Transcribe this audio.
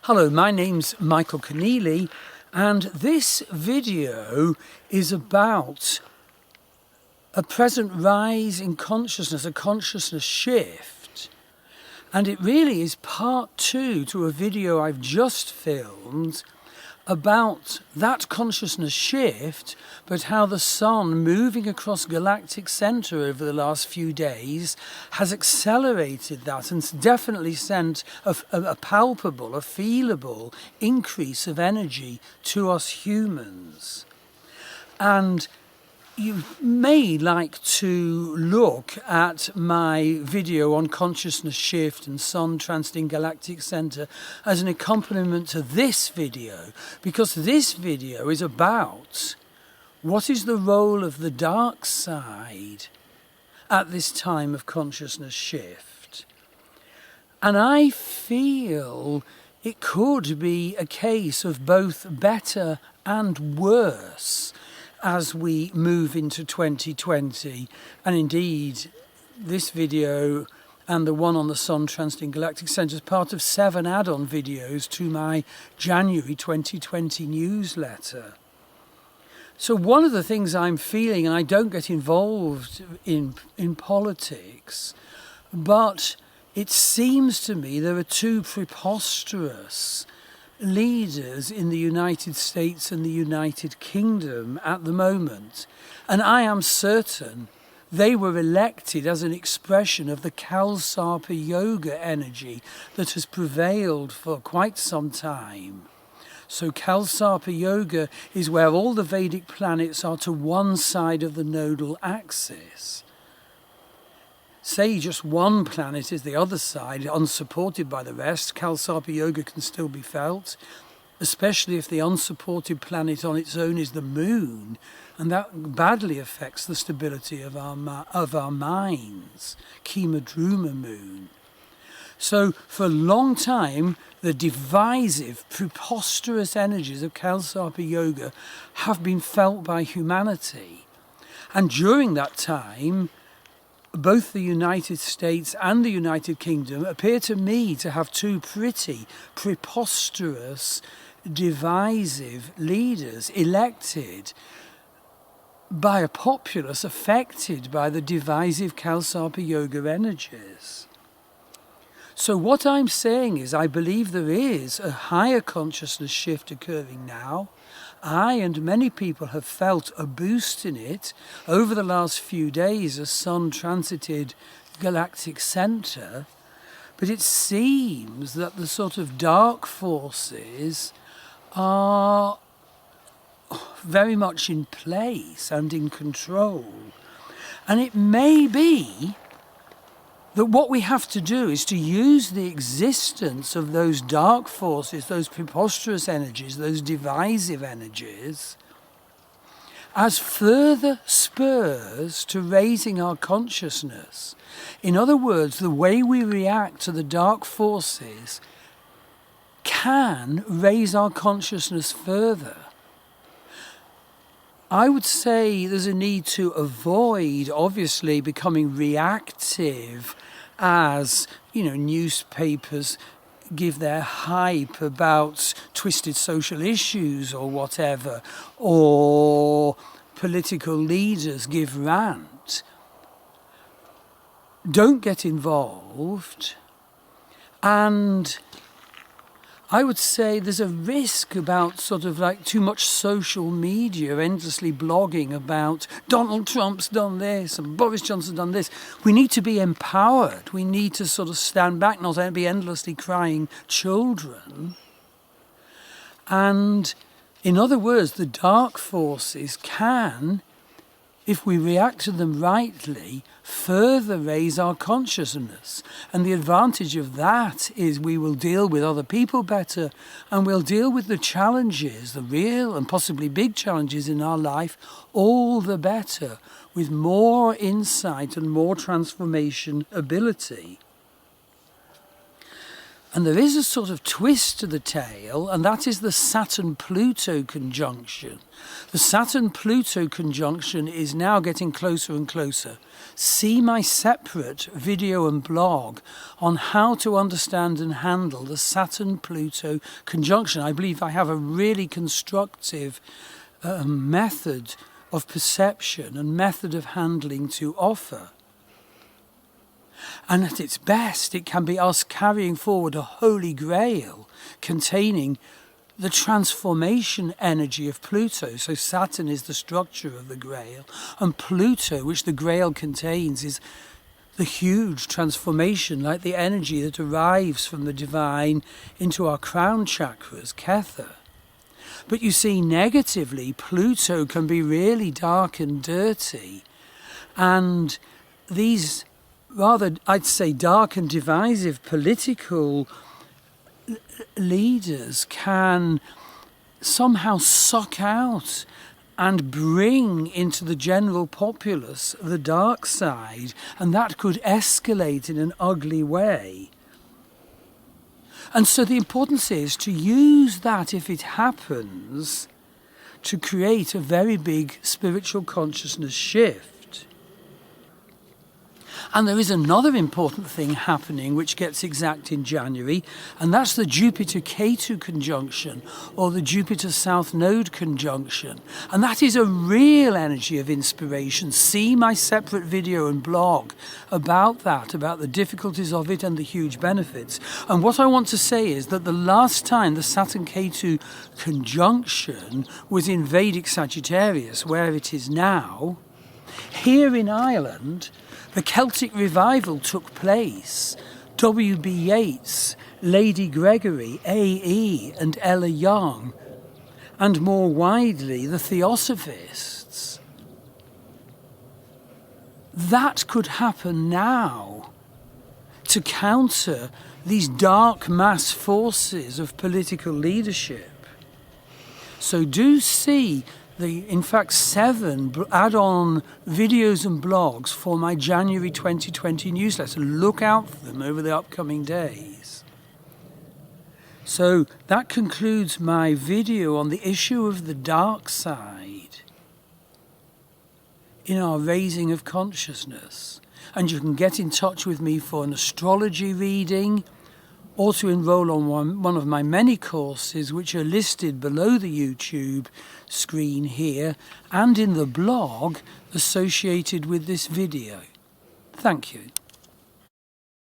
Hello, my name's Michael Keneally, and this video is about a present rise in consciousness, a consciousness shift. And it really is part two to a video I've just filmed about that consciousness shift, but how the sun moving across galactic center over the last few days has accelerated that and definitely sent a palpable, a feelable increase of energy to us humans. And you may like to look at my video on consciousness shift and sun transiting galactic center as an accompaniment to this video, because this video is about what is the role of the dark side at this time of consciousness shift. And I feel it could be a case of both better and worse as we move into 2020, and indeed this video and the one on the Sun Transiting Galactic Center is part of 7 add-on videos to my January 2020 newsletter. So one of the things I'm feeling, and I don't get involved in politics, but it seems to me there are two preposterous leaders in the United States and the United Kingdom at the moment, and I am certain they were elected as an expression of the Kalsarpa Yoga energy that has prevailed for quite some time. So Kalsarpa Yoga is where all the Vedic planets are to one side of the nodal axis. Say just one planet is the other side, unsupported by the rest, Kalsarpa Yoga can still be felt, especially if the unsupported planet on its own is the moon, and that badly affects the stability of our minds, Kimadruma moon. So for a long time, the divisive, preposterous energies of Kalsarpa Yoga have been felt by humanity. And during that time, both the United States and the United Kingdom appear to me to have two pretty preposterous, divisive leaders elected by a populace affected by the divisive Kalsarpa Yoga energies. So what I'm saying is I believe there is a higher consciousness shift occurring now. I and many people have felt a boost in it over the last few days as Sun transited galactic center, but it seems that the sort of dark forces are very much in place and in control. And it may be that what we have to do is to use the existence of those dark forces, those preposterous energies, those divisive energies, as further spurs to raising our consciousness. In other words, the way we react to the dark forces can raise our consciousness further. I would say there's a need to avoid, obviously, becoming reactive as, newspapers give their hype about twisted social issues or whatever, or political leaders give rant. Don't get involved, and I would say there's a risk about sort of like too much social media, endlessly blogging about Donald Trump's done this and Boris Johnson's done this. We need to be empowered. We need to sort of stand back, not be endlessly crying children. And in other words, the dark forces can, if we react to them rightly, further raise our consciousness. And the advantage of that is we will deal with other people better, and we'll deal with the challenges, the real and possibly big challenges in our life, all the better, with more insight and more transformation ability. And there is a sort of twist to the tale, and that is the Saturn-Pluto conjunction. The Saturn-Pluto conjunction is now getting closer and closer. See my separate video and blog on how to understand and handle the Saturn-Pluto conjunction. I believe I have a really constructive method of perception and method of handling to offer. And at its best, it can be us carrying forward a holy grail containing the transformation energy of Pluto. So Saturn is the structure of the grail, and Pluto, which the grail contains, is the huge transformation, like the energy that arrives from the divine into our crown chakras, Kether. But you see, negatively, Pluto can be really dark and dirty, and these rather, I'd say, dark and divisive political leaders can somehow suck out and bring into the general populace the dark side, and that could escalate in an ugly way. And so the importance is to use that, if it happens, to create a very big spiritual consciousness shift. And there is another important thing happening which gets exact in January, and that's the Jupiter-Ketu conjunction, or the Jupiter-South Node conjunction. And that is a real energy of inspiration. See my separate video and blog about that, about the difficulties of it and the huge benefits. And what I want to say is that the last time the Saturn-Ketu conjunction was in Vedic Sagittarius, where it is now, here in Ireland, the Celtic revival took place. W.B. Yeats, Lady Gregory, A.E. and Ella Young, and more widely the Theosophists. That could happen now to counter these dark mass forces of political leadership. So do see in fact, 7 add-on videos and blogs for my January 2020 newsletter. Look out for them over the upcoming days. So that concludes my video on the issue of the dark side in our raising of consciousness. And you can get in touch with me for an astrology reading, or to enroll on one of my many courses, which are listed below the YouTube screen here and in the blog associated with this video. Thank you.